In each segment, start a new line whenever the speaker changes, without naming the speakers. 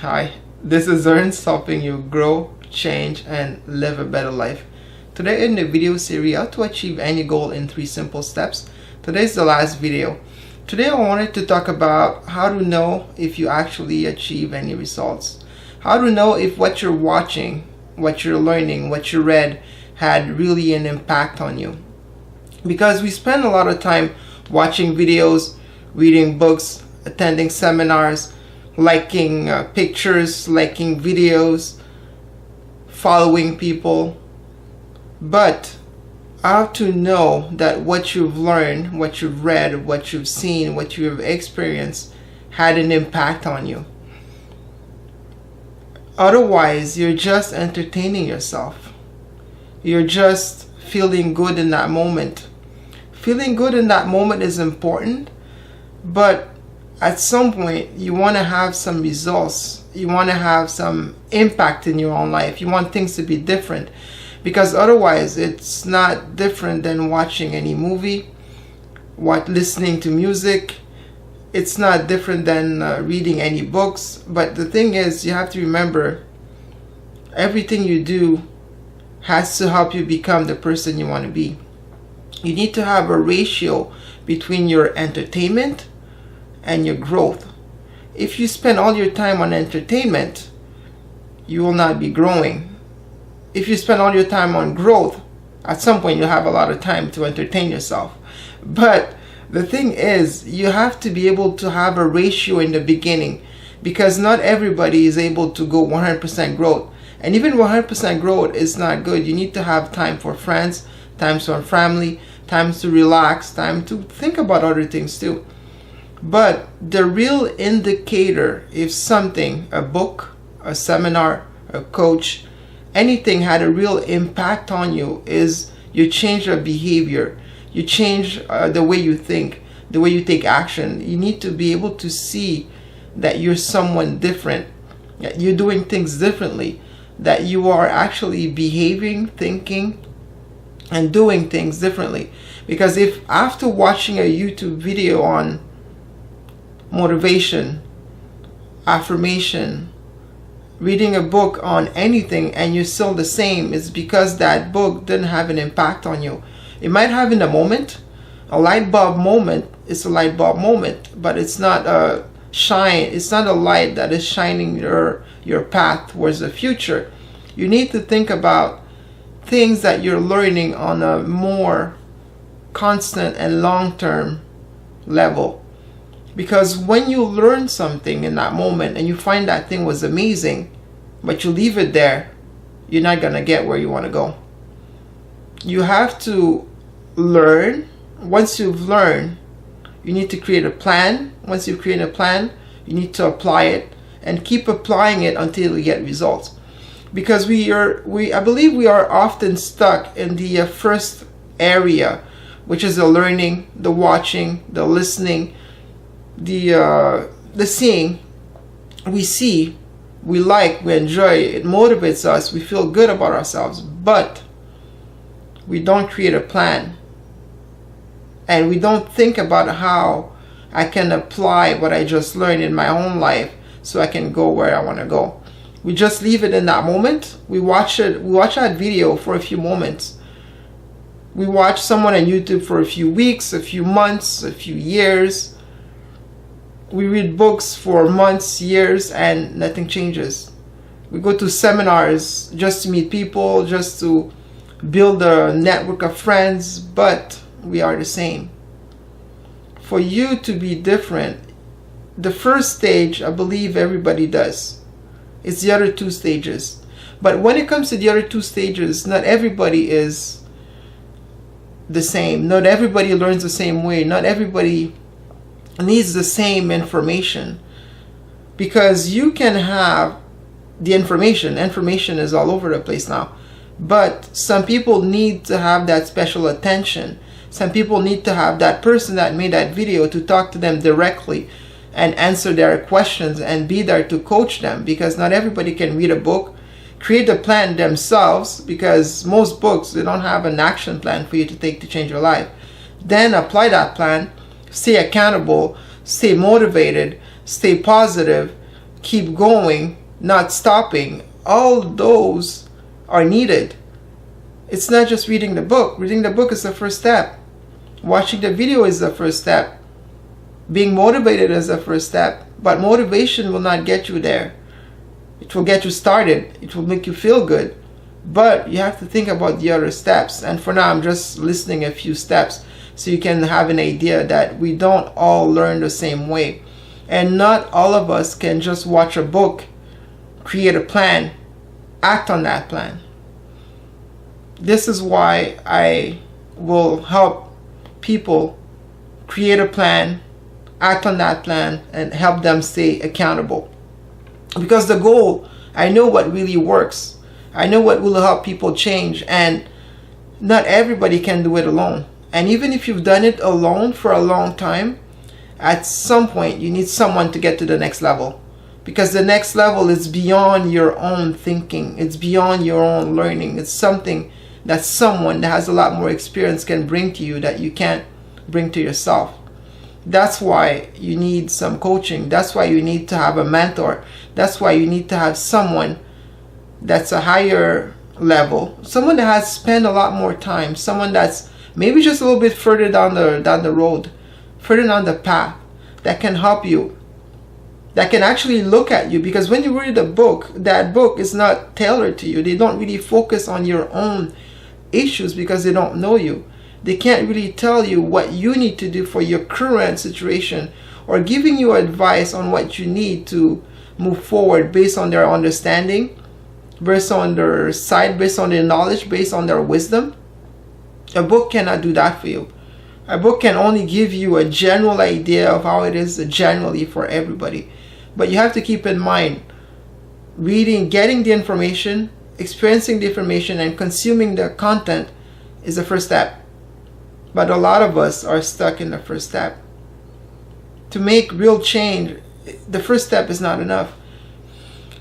Hi, this is Ernst helping you grow, change, and live a better life. Today in the video series, how to achieve any goal in 3 simple steps. Today's the last video. Today I wanted to talk about how to know if you actually achieve any results. How to know if what you're watching, what you're learning, what you read had really an impact on you. Because we spend a lot of time watching videos, reading books, attending seminars, liking pictures, liking videos, following people. But how to know that what you've learned, what you've read, what you've seen, what you've experienced had an impact on you. Otherwise, you're just entertaining yourself. You're just feeling good in that moment. Feeling good in that moment is important, but at some point you want to have some results. You want to have some impact in your own life. You want things to be different, because otherwise it's not different than watching any movie, listening to music. It's not different than reading any books. But the thing is, you have to remember, everything you do has to help you become the person you want to be. You need to have a ratio between your entertainment and your growth. If you spend all your time on entertainment, you will not be growing. If you spend all your time on growth, at some point you'll have a lot of time to entertain yourself. But the thing is, you have to be able to have a ratio in the beginning, because not everybody is able to go 100% growth. And even 100% growth is not good. You need to have time for friends, times for family, times to relax, time to think about other things too. But the real indicator if something, a book, a seminar, a coach, anything had a real impact on you is you change your behavior. You change the way you think, the way you take action. You need to be able to see that you're someone different, that you're doing things differently, that you are actually behaving, thinking, and doing things differently. Because if after watching a YouTube video on motivation, affirmation, reading a book on anything, and you're still the same, it's because that book didn't have an impact on you. It might have in the moment. A light bulb moment is a light bulb moment, but it's not a shine. It's not a light that is shining your path towards the future. You need to think about things that you're learning on a more constant and long-term level. Because when you learn something in that moment and you find that thing was amazing, but you leave it there, you're not going to get where you want to go. You have to learn. Once you've learned, you need to create a plan. Once you create a plan, you need to apply it and keep applying it until you get results. Because I believe we are often stuck in the first area, which is the learning, the watching, the listening, the seeing. We see, we like, we enjoy, it motivates us, we feel good about ourselves, but we don't create a plan. And we don't think about how I can apply what I just learned in my own life so I can go where I want to go. We just leave it in that moment. We watch that video for a few moments. We watch someone on YouTube for a few weeks, a few months, a few years. We read books for months, years, and nothing changes. We go to seminars just to meet people, just to build a network of friends, but we are the same. For you to be different, the first stage, I believe everybody does. It's the other 2 stages. But when it comes to the other 2 stages, not everybody is the same. Not everybody learns the same way. Not everybody needs the same information. Because you can have the information. Information is all over the place now. But some people need to have that special attention. Some people need to have that person that made that video to talk to them directly and answer their questions and be there to coach them, because not everybody can read a book, create a plan themselves, because most books, they don't have an action plan for you to take to change your life. Then apply that plan, stay accountable, stay motivated, stay positive, keep going, not stopping, all those are needed. It's not just reading the book. Reading the book is the first step. Watching the video is the first step. Being motivated is the first step. But motivation will not get you there. It will get you started. It will make you feel good. But you have to think about the other steps. And for now, I'm just listing a few steps so you can have an idea that we don't all learn the same way. And not all of us can just watch a book, create a plan, act on that plan. This is why I will help people create a plan, act on that plan, and help them stay accountable. Because the goal, I know what really works. I know what will help people change, and not everybody can do it alone. And even if you've done it alone for a long time, at some point you need someone to get to the next level. Because the next level is beyond your own thinking. It's beyond your own learning. It's something that someone that has a lot more experience can bring to you that you can't bring to yourself. That's why you need some coaching. That's why you need to have a mentor. That's why you need to have someone that's a higher level, someone that has spent a lot more time, someone that's maybe just a little bit further down the road, further down the path, that can help you, that can actually look at you. Because when you read a book, that book is not tailored to you. They don't really focus on your own issues because they don't know you. They can't really tell you what you need to do for your current situation, or giving you advice on what you need to move forward based on their understanding, based on their sight, based on their knowledge, based on their wisdom. A book cannot do that for you. A book can only give you a general idea of how it is generally for everybody. But you have to keep in mind, reading, getting the information, experiencing the information, and consuming the content is the first step. But a lot of us are stuck in the first step. To make real change, the first step is not enough.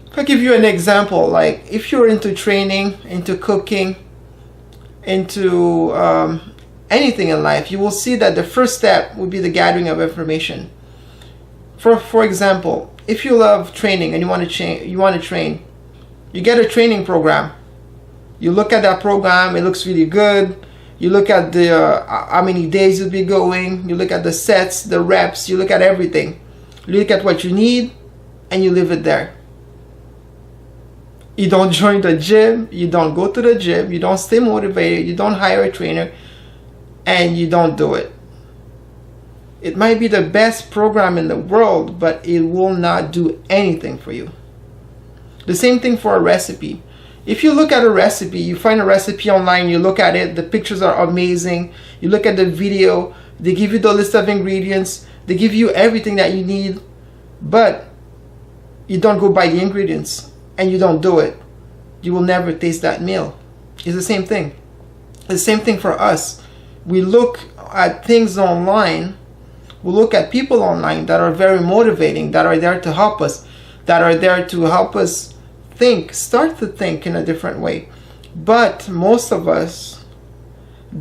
If I give you an example, like if you're into training, into cooking, into anything in life, you will see that the first step would be the gathering of information. For example, if you love training and you want to train, you get a training program. You look at that program, it looks really good. You look at the how many days you'll be going. You look at the sets, the reps. You look at everything. You look at what you need, and you leave it there. You don't join the gym. You don't go to the gym. You don't stay motivated. You don't hire a trainer, and you don't do it. It might be the best program in the world, but it will not do anything for you. The same thing for a recipe. If you look at a recipe, you find a recipe online, you look at it, the pictures are amazing, you look at the video, they give you the list of ingredients, they give you everything that you need, but you don't go buy the ingredients and you don't do it, you will never taste that meal. It's the same thing. It's the same thing for us. We look at things online, we look at people online that are very motivating, that are there to help us, that are there to help us start to think in a different way. But most of us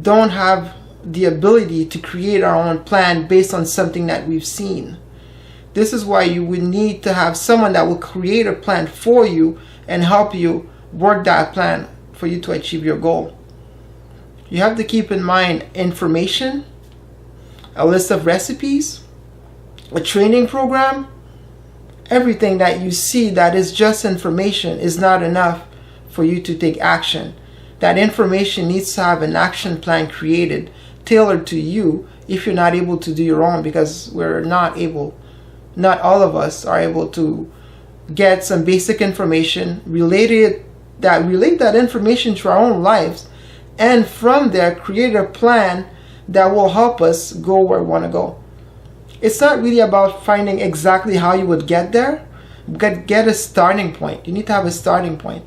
don't have the ability to create our own plan based on something that we've seen. This is why you would need to have someone that will create a plan for you and help you work that plan for you to achieve your goal. You have to keep in mind information, a list of recipes, a training program. Everything that you see that is just information is not enough for you to take action. That information needs to have an action plan created, tailored to you if you're not able to do your own, because not all of us are able to get some basic information, relate that information to our own lives, and from there create a plan that will help us go where we want to go. It's not really about finding exactly how you would get there, but get a starting point. You need to have a starting point.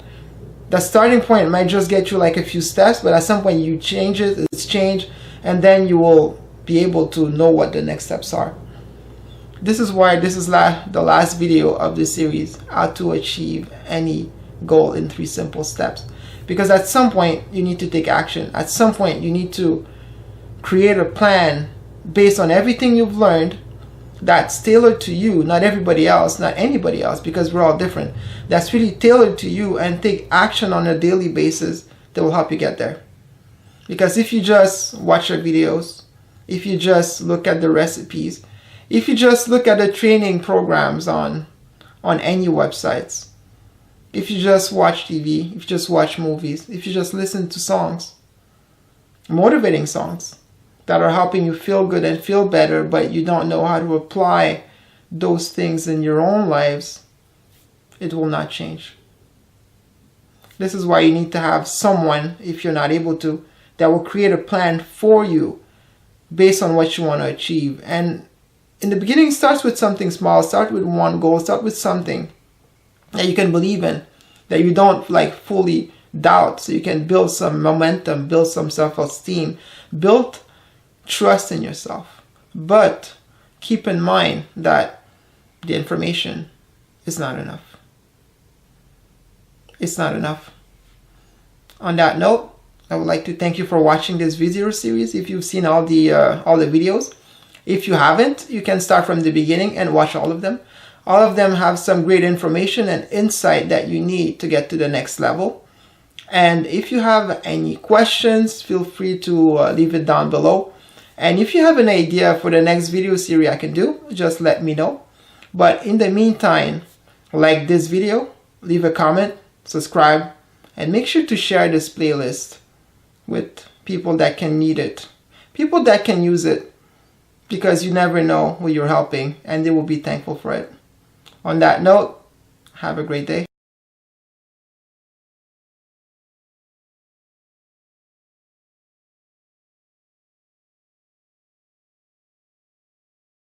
The starting point might just get you like a few steps, but at some point you change it, it's changed, and then you will be able to know what the next steps are. This is why this is the last video of this series, how to achieve any goal in 3 simple steps. Because at some point you need to take action. At some point you need to create a plan based on everything you've learned, that's tailored to you, not everybody else, not anybody else, because we're all different. That's really tailored to you, and take action on a daily basis that will help you get there. Because if you just watch our videos, if you just look at the recipes, if you just look at the training programs on any websites, if you just watch TV, if you just watch movies, if you just listen to songs, motivating songs that are helping you feel good and feel better, but you don't know how to apply those things in your own lives, it will not change. This is why you need to have someone, if you're not able to, that will create a plan for you based on what you want to achieve. And in the beginning, it starts with something small. Start with one goal. Start with something that you can believe in, that you don't like fully doubt, so you can build some momentum, build some self-esteem, build trust in yourself. But keep in mind that the information is not enough. It's not enough. On that note, I would like to thank you for watching this video series. If you've seen all the videos, if you haven't, you can start from the beginning and watch all of them. All of them have some great information and insight that you need to get to the next level. And if you have any questions, feel free to leave it down below. And if you have an idea for the next video series I can do, just let me know. But in the meantime, like this video, leave a comment, subscribe, and make sure to share this playlist with people that can need it, people that can use it, because you never know who you're helping and they will be thankful for it. On that note, have a great day.